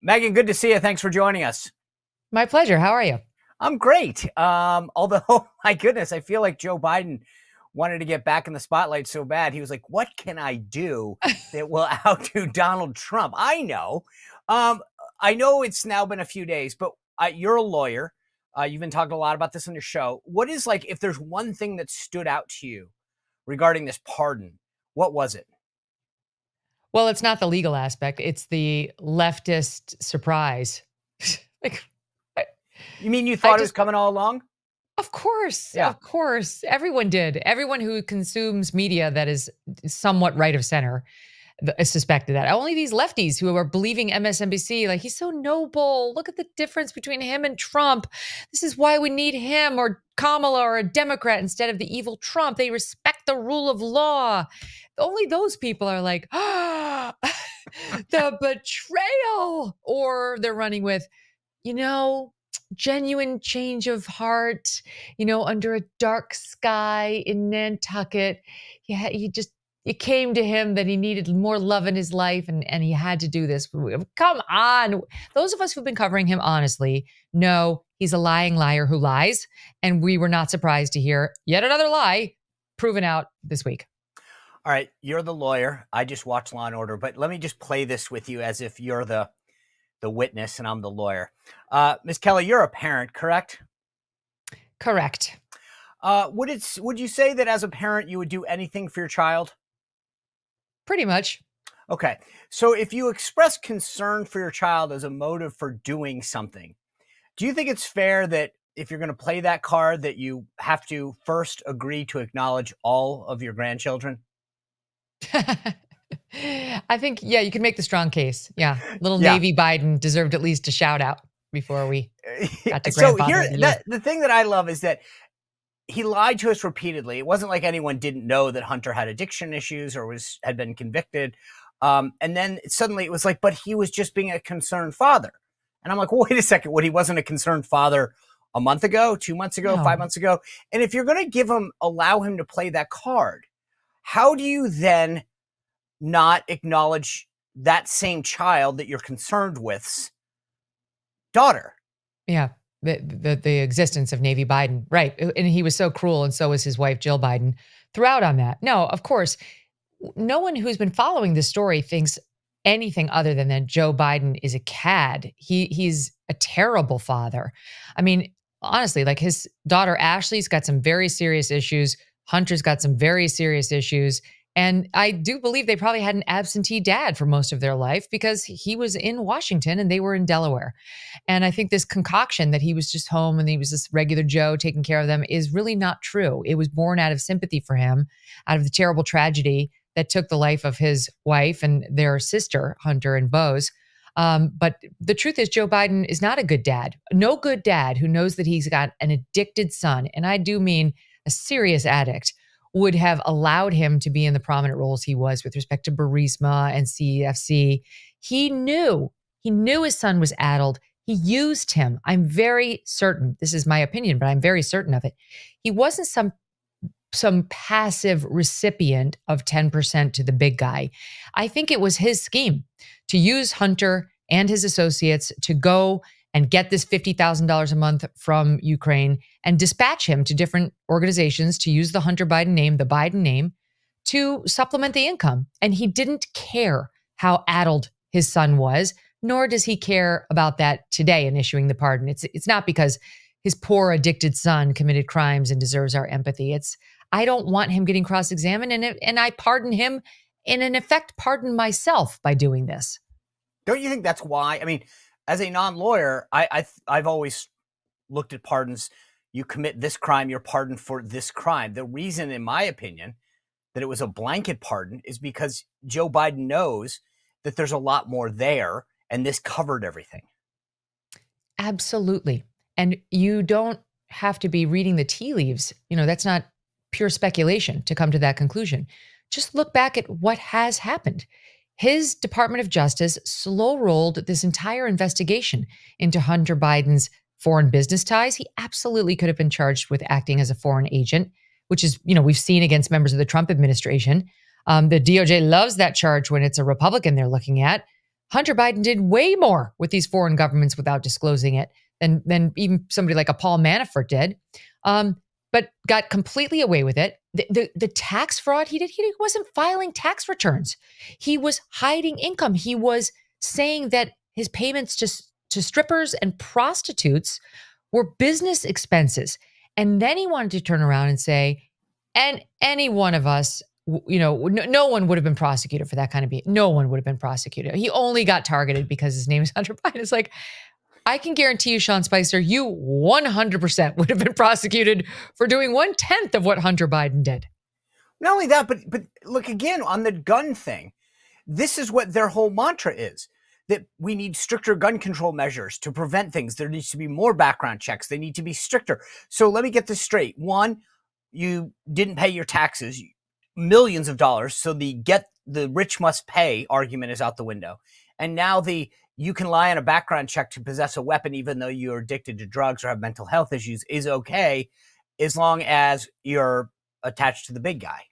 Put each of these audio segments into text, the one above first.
Megyn, good to see you. Thanks for joining us. My pleasure. How are you? I'm great. Although, my goodness, I feel like Joe Biden wanted to get back in the spotlight so bad. He was like, what can I do that will outdo Donald Trump? I know. Um, I know it's now been a few days, but you're a lawyer. You've been talking a lot about this on your show. What is if there's one thing that stood out to you regarding this pardon, what was it? Well, it's not the legal aspect. It's the leftist surprise. like, I, You mean you I thought it was just, coming all along? of course, Yeah. of course. Everyone did. Everyone who consumes media that is somewhat right of center suspected that. Only these lefties who are believing MSNBC, like, he's so noble. Look at the difference between him and Trump. This is why we need him or Kamala or a Democrat instead of the evil Trump. They respect the rule of law. Only those people are like, ah, the betrayal. Or they're running with, you know, genuine change of heart, under a dark sky in Nantucket. Yeah, it came to him that he needed more love in his life and he had to do this. Come on. Those of us who've been covering him honestly know he's a lying liar who lies. And we were not surprised to hear yet another lie proven out this week. All right. You're the lawyer. I just watched Law and Order, but let me just play this with you as if you're the witness and I'm the lawyer. Ms. Kelly, you're a parent, correct? Correct. Would you say that as a parent, you would do anything for your child? Pretty much. Okay. So if you express concern for your child as a motive for doing something, do you think it's fair that if you're going to play that card, that you have to first agree to acknowledge all of your grandchildren? I think, yeah, you can make the strong case. Yeah. Little Yeah. Navy Biden deserved at least a shout out before we got to So grandfather. the thing that I love is that he lied to us repeatedly. It wasn't like anyone didn't know that Hunter had addiction issues or had been convicted. And then suddenly it was like, but he was just being a concerned father. And I'm like, well, wait a second. What, he wasn't a concerned father a month ago, 2 months ago, No. 5 months ago? And if you're going to allow him to play that card, how do you then not acknowledge that same child that you're concerned with's daughter? Yeah. The existence of Navy Biden. Right. And he was so cruel, and so was his wife, Jill Biden, throughout on that. No, of course, no one who's been following this story thinks anything other than that Joe Biden is a cad. He's a terrible father. I mean, honestly, like, his daughter Ashley's got some very serious issues. Hunter's got some very serious issues. And I do believe they probably had an absentee dad for most of their life because he was in Washington and they were in Delaware. And I think this concoction that he was just home and he was this regular Joe taking care of them is really not true. It was born out of sympathy for him, out of the terrible tragedy that took the life of his wife and their sister, Hunter and Bose. But the truth is, Joe Biden is not a good dad. No good dad who knows that he's got an addicted son, and I do mean a serious addict, would have allowed him to be in the prominent roles he was with respect to Burisma and CEFC. He knew his son was addled. He used him. I'm very certain. This is my opinion, but I'm very certain of it. He wasn't some passive recipient of 10% to the big guy. I think it was his scheme to use Hunter and his associates to go and get this $50,000 a month from Ukraine and dispatch him to different organizations to use the Hunter Biden name, the Biden name, to supplement the income. And he didn't care how addled his son was, nor does he care about that today in issuing the pardon. It's not because his poor addicted son committed crimes and deserves our empathy. It's, I don't want him getting cross-examined, and I pardon him, and in effect pardon myself by doing this. Don't you think that's why? I mean, as a non-lawyer, I've always looked at pardons. You commit this crime, you're pardoned for this crime. The reason, in my opinion, that it was a blanket pardon is because Joe Biden knows that there's a lot more there, and this covered everything. Absolutely. And you don't have to be reading the tea leaves. That's not pure speculation to come to that conclusion. Just look back at what has happened. His Department of Justice slow rolled this entire investigation into Hunter Biden's foreign business ties. He absolutely could have been charged with acting as a foreign agent, which is, we've seen against members of the Trump administration. The DOJ loves that charge when it's a Republican they're looking at. Hunter Biden did way more with these foreign governments without disclosing it than even somebody like a Paul Manafort did, but got completely away with it. The tax fraud he did, he wasn't filing tax returns. He was hiding income. He was saying that his payments to strippers and prostitutes were business expenses. And then he wanted to turn around and say, and any one of us, no one would have been prosecuted for that kind of behavior. No one would have been prosecuted. He only got targeted because his name is Hunter Biden. It's like, I can guarantee you, Sean Spicer, you 100% would have been prosecuted for doing 1/10 of what Hunter Biden did. Not only that, but look, again, on the gun thing, this is what their whole mantra is, that we need stricter gun control measures to prevent things. There needs to be more background checks. They need to be stricter. So let me get this straight. One, you didn't pay your taxes, millions of dollars. So the rich must pay argument is out the window. And now you can lie on a background check to possess a weapon, even though you're addicted to drugs or have mental health issues, is okay, as long as you're attached to the big guy.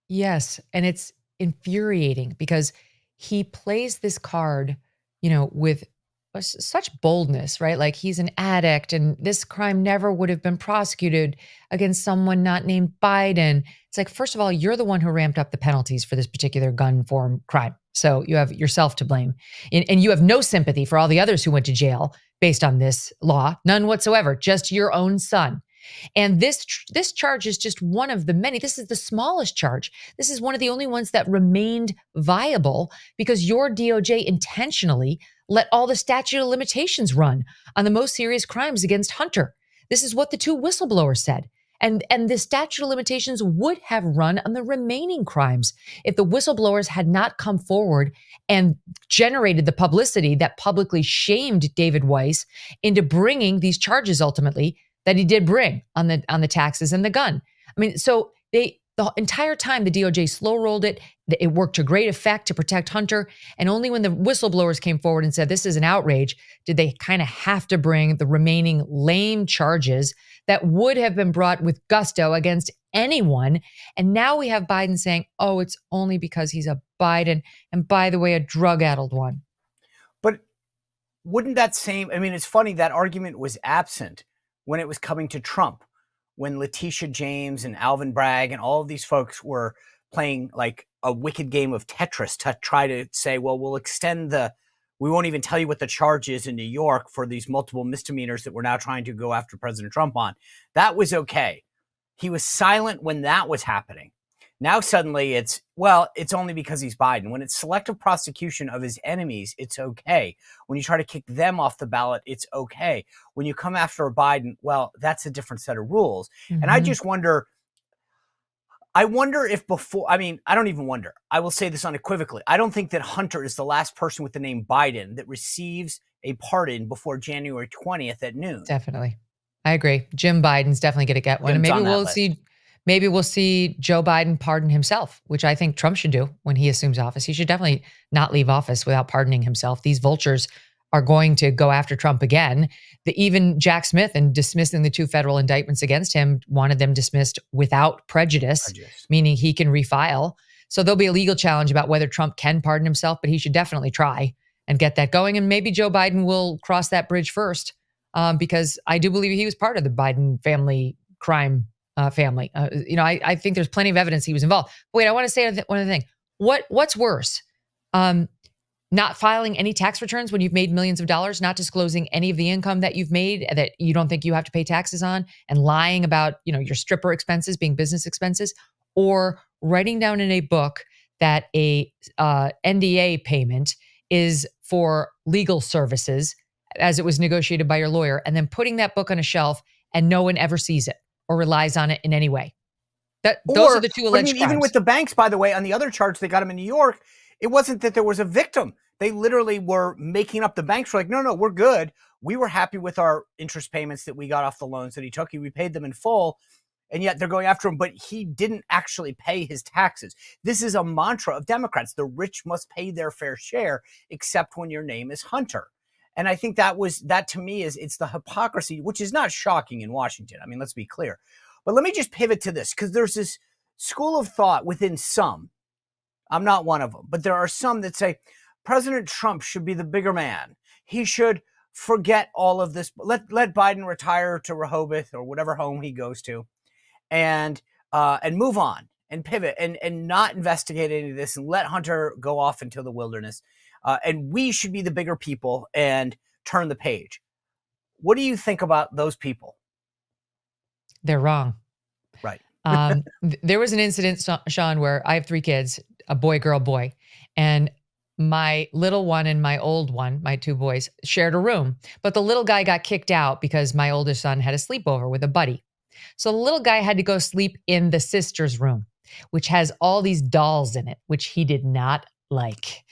Yes. And it's infuriating because he plays this card, with such boldness, right? Like he's an addict and this crime never would have been prosecuted against someone not named Biden. It's like, first of all, you're the one who ramped up the penalties for this particular gun form crime. So you have yourself to blame. And you have no sympathy for all the others who went to jail based on this law, none whatsoever, just your own son. And this charge is just one of the many. This is the smallest charge. This is one of the only ones that remained viable because your DOJ intentionally let all the statute of limitations run on the most serious crimes against Hunter. This is what the two whistleblowers said. And the statute of limitations would have run on the remaining crimes if the whistleblowers had not come forward and generated the publicity that publicly shamed David Weiss into bringing these charges ultimately that he did bring on the taxes and the gun. I mean, so the entire time the DOJ slow rolled it. It worked to great effect to protect Hunter. And only when the whistleblowers came forward and said, this is an outrage, did they kind of have to bring the remaining lame charges that would have been brought with gusto against anyone. And now we have Biden saying, oh, it's only because he's a Biden. And by the way, a drug-addled one. But wouldn't it's funny, that argument was absent when it was coming to Trump, when Letitia James and Alvin Bragg and all of these folks were playing like a wicked game of Tetris to try to say, well, we'll extend we won't even tell you what the charge is in New York for these multiple misdemeanors that we're now trying to go after President Trump on. That was okay. He was silent when that was happening. Now suddenly it's only because he's Biden. When it's selective prosecution of his enemies, it's okay. When you try to kick them off the ballot, it's okay. When you come after a Biden, well, that's a different set of rules. Mm-hmm. And I just wonder, I don't even wonder. I will say this unequivocally. I don't think that Hunter is the last person with the name Biden that receives a pardon before January 20th at noon. Definitely. I agree. Jim Biden's definitely going to get one. And maybe we'll see Joe Biden pardon himself, which I think Trump should do when he assumes office. He should definitely not leave office without pardoning himself. These vultures are going to go after Trump again. Even Jack Smith, in dismissing the two federal indictments against him, wanted them dismissed without prejudice, meaning he can refile. So there'll be a legal challenge about whether Trump can pardon himself, but he should definitely try and get that going. And maybe Joe Biden will cross that bridge first, because I do believe he was part of the Biden family crime family. I think there's plenty of evidence he was involved. Wait, I want to say one other thing. What's worse? Not filing any tax returns when you've made millions of dollars, not disclosing any of the income that you've made that you don't think you have to pay taxes on, and lying about, your stripper expenses being business expenses, or writing down in a book that a NDA payment is for legal services as it was negotiated by your lawyer, and then putting that book on a shelf and no one ever sees it or relies on it in any way. Those are the two alleged crimes. Even with the banks, by the way, on the other charge they got him in New York, it wasn't that there was a victim. They literally were making up. The banks were like, no, we're good. We were happy with our interest payments that we got off the loans that he took. We paid them in full. And yet they're going after him, but he didn't actually pay his taxes. This is a mantra of Democrats. The rich must pay their fair share, except when your name is Hunter. And I think that to me it's the hypocrisy, which is not shocking in Washington. I mean, let's be clear. But let me just pivot to this, because there's this school of thought within some. I'm not one of them, but there are some that say President Trump should be the bigger man. He should forget all of this. Let Biden retire to Rehoboth or whatever home he goes to, and move on and pivot and not investigate any of this and let Hunter go off into the wilderness. And we should be the bigger people and turn the page. What do you think about those people? They're wrong. Right. There was an incident, Sean, where I have 3 kids, a boy, girl, boy, and my little one and my old one, my 2 boys, shared a room. But the little guy got kicked out because my oldest son had a sleepover with a buddy. So the little guy had to go sleep in the sister's room, which has all these dolls in it, which he did not like.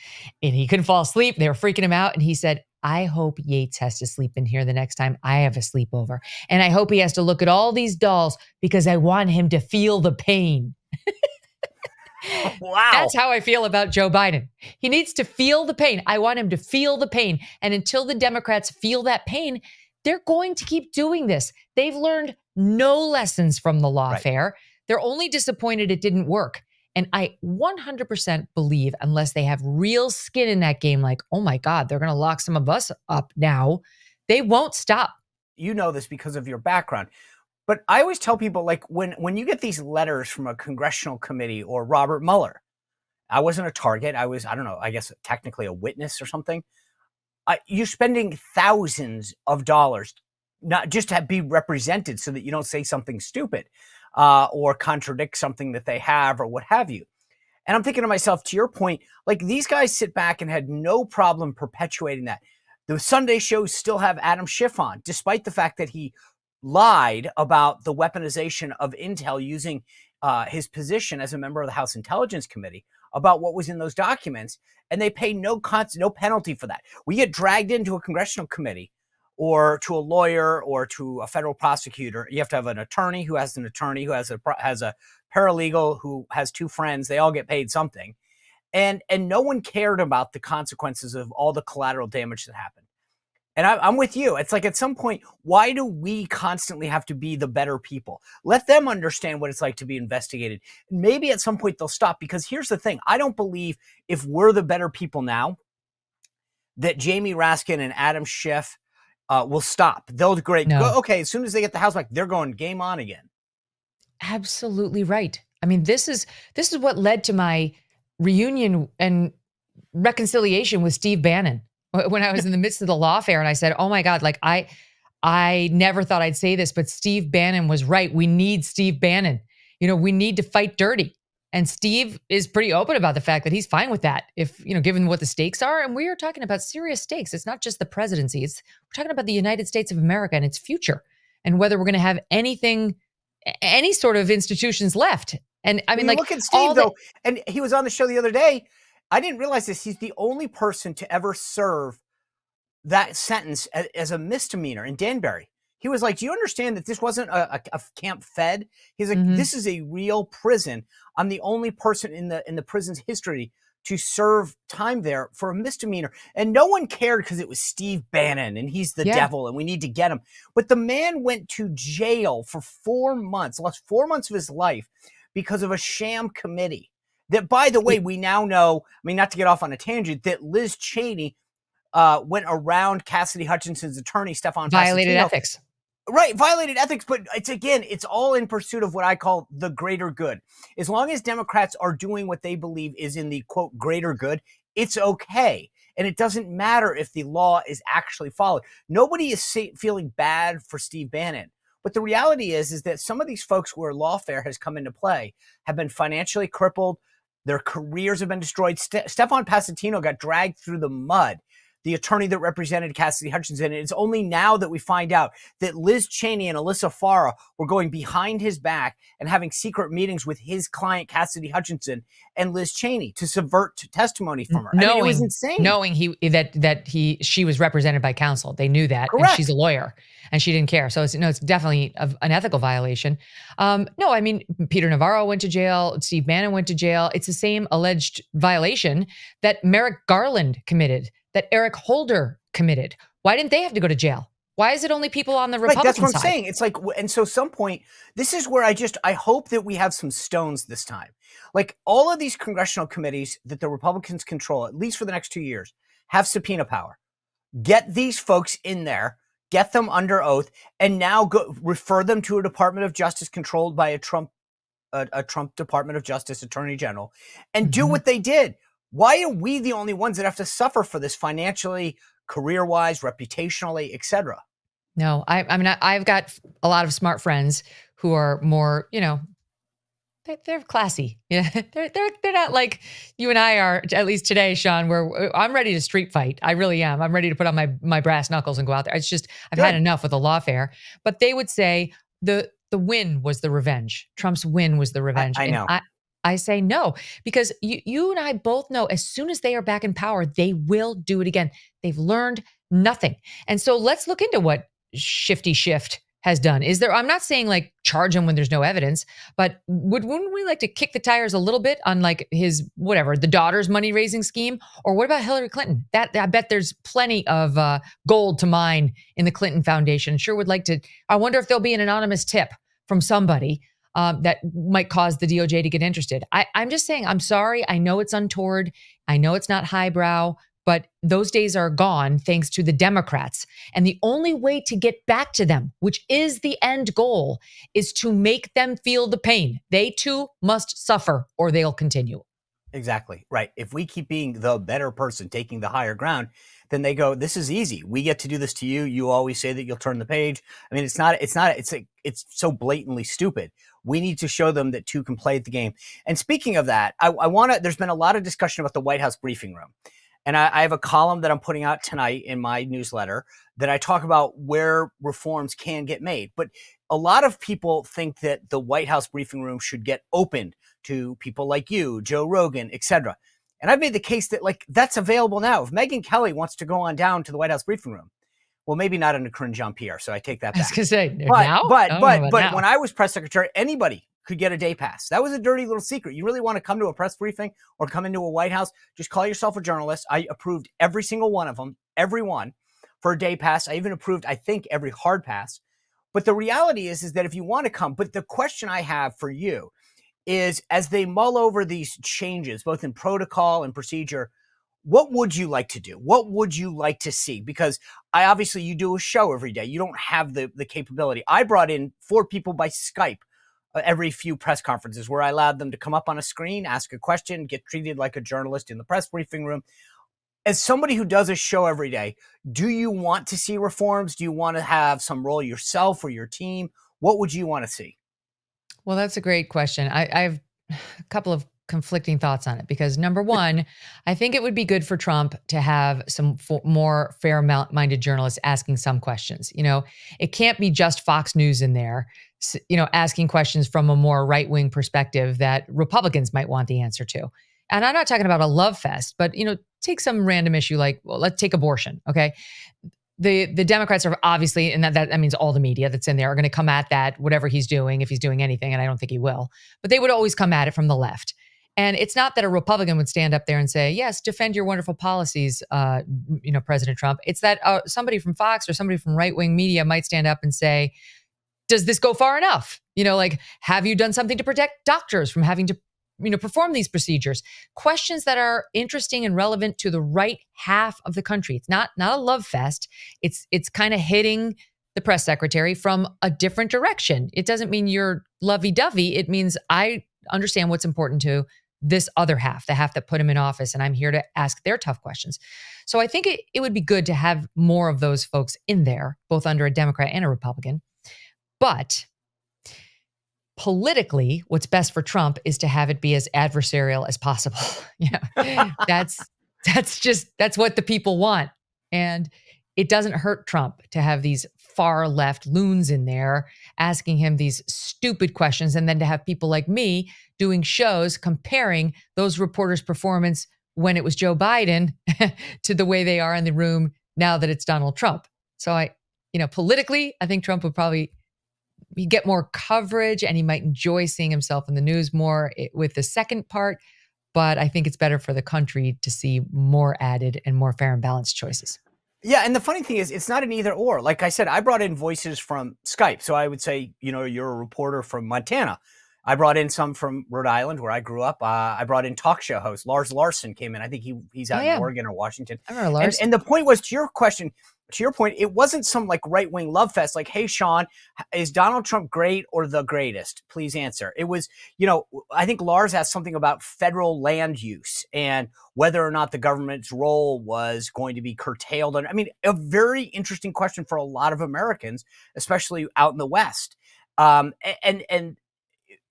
And he couldn't fall asleep. They were freaking him out. And he said, I hope Yates has to sleep in here the next time I have a sleepover. And I hope he has to look at all these dolls because I want him to feel the pain. Wow. That's how I feel about Joe Biden. He needs to feel the pain. I want him to feel the pain. And until the Democrats feel that pain, they're going to keep doing this. They've learned no lessons from the lawfare. They're only disappointed it didn't work. And I 100% believe unless they have real skin in that game, like, oh my God, they're going to lock some of us up now, they won't stop. You know this because of your background. But I always tell people, like, when you get these letters from a congressional committee or Robert Mueller, I wasn't a target. I was, I don't know, I guess technically a witness or something. You're spending thousands of dollars not just to be represented so that you don't say something stupid or contradict something that they have or what have you. And I'm thinking to myself, to your point, like these guys sit back and had no problem perpetuating that. The Sunday shows still have Adam Schiff on, despite the fact that he lied about the weaponization of intel using his position as a member of the House Intelligence Committee about what was in those documents, and they pay no penalty for that. We get dragged into a congressional committee or to a lawyer or to a federal prosecutor. You have to have an attorney who has a paralegal who has 2 friends. They all get paid something. And no one cared about the consequences of all the collateral damage that happened. And I'm with you. It's like at some point, why do we constantly have to be the better people? Let them understand what it's like to be investigated. Maybe at some point they'll stop, because here's the thing. I don't believe if we're the better people now that Jamie Raskin and Adam Schiff will stop. They'll go, okay, as soon as they get the House back, they're going game on again. Absolutely right. I mean, this is what led to my reunion and reconciliation with Steve Bannon when I was in the midst of the lawfare, and I said, oh my God, like I never thought I'd say this, but Steve Bannon was right. We need Steve Bannon. You know, we need to fight dirty. And Steve is pretty open about the fact that he's fine with that if, you know, given what the stakes are. And we are talking about serious stakes. It's not just the presidency. We're talking about the United States of America and its future and whether we're going to have any sort of institutions left. And I mean, like, look at Steve though, and he was on the show the other day. I didn't realize this. He's the only person to ever serve that sentence as a misdemeanor in Danbury. He was like, do you understand that this wasn't a Camp Fed? He's like, this is a real prison. I'm the only person in the prison's history to serve time there for a misdemeanor. And no one cared because it was Steve Bannon and he's the devil and we need to get him. But the man went to jail for 4 months, lost 4 months of his life because of a sham committee. That, by the way, we now know, I mean, not to get off on a tangent, that Liz Cheney went around Cassidy Hutchinson's attorney, Stefan violated ethics. Right, violated ethics, but it's all in pursuit of what I call the greater good. As long as Democrats are doing what they believe is in the, quote, greater good, it's okay. And it doesn't matter if the law is actually followed. Nobody is feeling bad for Steve Bannon. But the reality is that some of these folks where lawfare has come into play have been financially crippled. Their careers have been destroyed. Stefan Passantino got dragged through the mud, the attorney that represented Cassidy Hutchinson. And it's only now that we find out that Liz Cheney and Alyssa Farah were going behind his back and having secret meetings with his client, Cassidy Hutchinson, and Liz Cheney to subvert testimony from her. It was insane. Knowing she was represented by counsel. They knew that. Correct. And she's a lawyer and she didn't care. So it's definitely an ethical violation. No, I mean, Peter Navarro went to jail. Steve Bannon went to jail. It's the same alleged violation that Merrick Garland committed, that Eric Holder committed. Why didn't they have to go to jail? Why is it only people on the Right, that's Republican what I'm side? saying. It's like, and so some point, this is where I hope that we have some stones this time. Like all of these congressional committees that the Republicans control, at least for the next 2 years, have subpoena power. Get these folks in there, get them under oath, and now go refer them to a Department of Justice controlled by a Trump Department of Justice Attorney General, and do Mhm. what they did. Why are we the only ones that have to suffer for this financially, career-wise, reputationally, etc.? No, I mean, I've got a lot of smart friends who are more, they're classy. Yeah, they're not like you and I are. At least today, Sean, where I'm ready to street fight. I really am. I'm ready to put on my brass knuckles and go out there. It's just I've had Good. enough with the lawfare. But they would say the win was the revenge. Trump's win was the revenge, I and know. I say no because you and I both know as soon as they are back in power, they will do it again. They've learned nothing, and so let's look into what Shifty Shift has done. Is there, I'm not saying like charge him when there's no evidence, but wouldn't we like to kick the tires a little bit on like his, whatever, the daughter's money raising scheme? Or what about Hillary Clinton? That I bet there's plenty of gold to mine in the Clinton Foundation. Sure would like to, I wonder if there'll be an anonymous tip from somebody that might cause the DOJ to get interested. I'm just saying, I'm sorry. I know it's untoward. I know it's not highbrow, but those days are gone thanks to the Democrats. And the only way to get back to them, which is the end goal, is to make them feel the pain. They too must suffer or they'll continue. Exactly. Right. If we keep being the better person, taking the higher ground, then they go, this is easy. We get to do this to you. You always say that you'll turn the page. I mean, it's so blatantly stupid. We need to show them that two can play the game. And speaking of that, there's been a lot of discussion about the White House briefing room. And I have a column that I'm putting out tonight in my newsletter that I talk about where reforms can get made. But a lot of people think that the White House briefing room should get opened to people like you, Joe Rogan, etc. And I've made the case that like that's available now. If Megyn Kelly wants to go on down to the White House briefing room, well, maybe not under Corinne Jean-Pierre, so I take that I was back. going to say, But now? but I don't know but about but now. when I was press secretary, anybody could get a day pass. That was a dirty little secret. You really want to come to a press briefing or come into a White House, just call yourself a journalist. I approved every single one of them, every one, for a day pass. I even approved, I think, every hard pass. But the reality is that if you want to come, but the question I have for you is, as they mull over these changes, both in protocol and procedure, what would you like to do? What would you like to see? Because obviously you do a show every day. You don't have the capability. I brought in 4 people by Skype every few press conferences where I allowed them to come up on a screen, ask a question, get treated like a journalist in the press briefing room. As somebody who does a show every day, do you want to see reforms? Do you want to have some role yourself or your team? What would you want to see? Well, that's a great question. I have a couple of conflicting thoughts on it because number one, I think it would be good for Trump to have some more fair-minded journalists asking some questions. It can't be just Fox News in there, asking questions from a more right-wing perspective that Republicans might want the answer to. And I'm not talking about a love fest, but take some random issue like, well, let's take abortion. Okay. The Democrats are obviously, and that means all the media that's in there are going to come at that, whatever he's doing, if he's doing anything, and I don't think he will, but they would always come at it from the left. And it's not that a Republican would stand up there and say, yes, defend your wonderful policies, President Trump. It's that somebody from Fox or somebody from right-wing media might stand up and say, does this go far enough? Like, have you done something to protect doctors from having to perform these procedures? Questions that are interesting and relevant to the right half of the country. It's not a love fest. It's kind of hitting the press secretary from a different direction. It doesn't mean you're lovey-dovey. It means I understand what's important to this other half, the half that put him in office, and I'm here to ask their tough questions. So I think it would be good to have more of those folks in there, both under a Democrat and a Republican. But politically, what's best for Trump is to have it be as adversarial as possible. That's what the people want. And it doesn't hurt Trump to have these far left loons in there asking him these stupid questions, and then to have people like me doing shows comparing those reporters' performance when it was Joe Biden to the way they are in the room now that it's Donald Trump. So politically, I think Trump would probably get more coverage and he might enjoy seeing himself in the news more with the second part. But I think it's better for the country to see more added and more fair and balanced choices. Yeah, and the funny thing is, it's not an either or. Like I said, I brought in voices from Skype. So I would say, you're a reporter from Montana. I brought in some from Rhode Island, where I grew up. I brought in talk show host Lars Larson came in. I think he's Oh out in yeah, Oregon or Washington. I remember And Lars. and the point was, to your question, to your point, it wasn't some like right wing love fest. Like, hey, Sean, is Donald Trump great or the greatest? Please answer. It was, I think Lars asked something about federal land use and whether or not the government's role was going to be curtailed. And I mean, a very interesting question for a lot of Americans, especially out in the West. And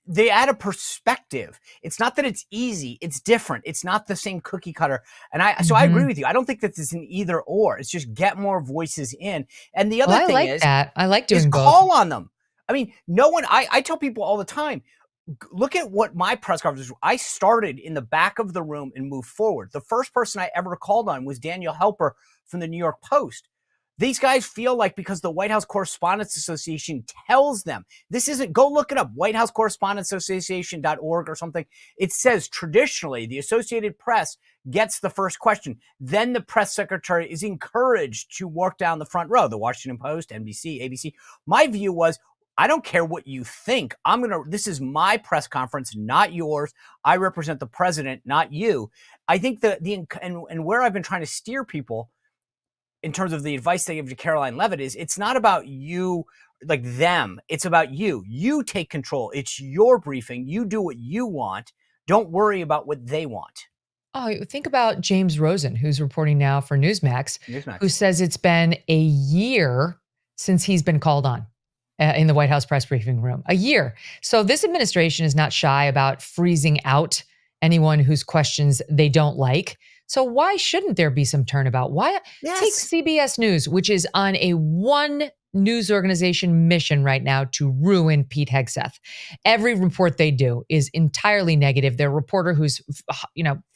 they add a perspective. It's not that it's easy. It's different. It's not the same cookie cutter. And so I agree with you. I don't think that it's an either or. It's just get more voices in. And the other Well, I thing like that. I like doing both. call on them. I mean, no one, I tell people all the time, look at what my press conference was. I started in the back of the room and moved forward. The first person I ever called on was Daniel Helper from the New York Post. These guys feel like because the White House Correspondents Association tells them, this isn't, go look it up, White House Correspondents Association.org or something. It says traditionally the Associated Press gets the first question. Then the press secretary is encouraged to work down the front row, the Washington Post, NBC, ABC. My view was, I don't care what you think. This is my press conference, not yours. I represent the president, not you. I think and where I've been trying to steer people in terms of the advice they give to Caroline Levitt is, it's not about you, like them. It's about you. You take control. It's your briefing. You do what you want. Don't worry about what they want. Oh, think about James Rosen, who's reporting now for Newsmax, Newsmax. who says it's been a year since he's been called on in the White House press briefing room. A year. So this administration is not shy about freezing out anyone whose questions they don't like. So why shouldn't there be some turnabout? Why take CBS News, which is on a one news organization mission right now to ruin Pete Hegseth. Every report they do is entirely negative. Their reporter who's,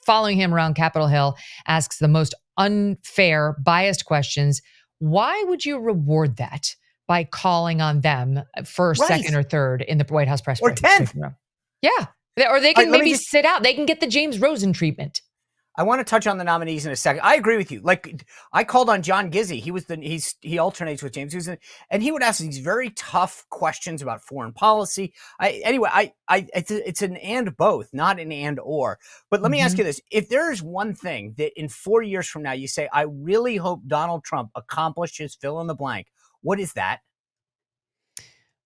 following him around Capitol Hill asks the most unfair, biased questions. Why would you reward that by calling on them first, second, or third in the White House press or 10th room? Yeah. Or they can maybe sit out. They can get the James Rosen treatment. I want to touch on the nominees in a second. I agree with you. Like, I called on John Gizzi. He alternates with James Houston, and he would ask these very tough questions about foreign policy. It's an and both, not an and or. But let me ask you this. If there is one thing that in 4 years from now you say, I really hope Donald Trump accomplished his fill in the blank, what is that?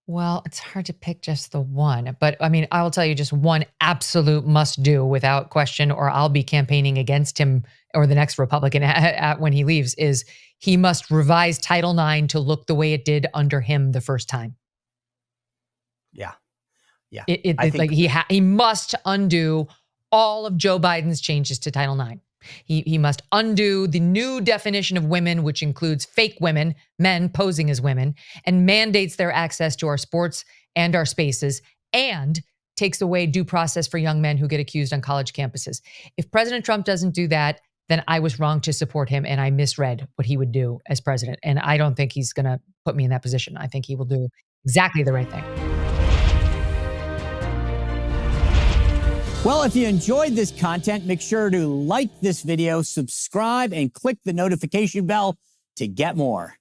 Well, it's hard to pick just the one, but I mean, I will tell you just one absolute must do without question, or I'll be campaigning against him or the next Republican when he leaves, is he must revise Title IX to look the way it did under him the first time. Yeah. Yeah. He must undo all of Joe Biden's changes to Title IX. He must undo the new definition of women, which includes fake women, men posing as women, and mandates their access to our sports and our spaces, and takes away due process for young men who get accused on college campuses. If President Trump doesn't do that, then I was wrong to support him, and I misread what he would do as president. And I don't think he's going to put me in that position. I think he will do exactly the right thing. Well, if you enjoyed this content, make sure to like this video, subscribe, and click the notification bell to get more.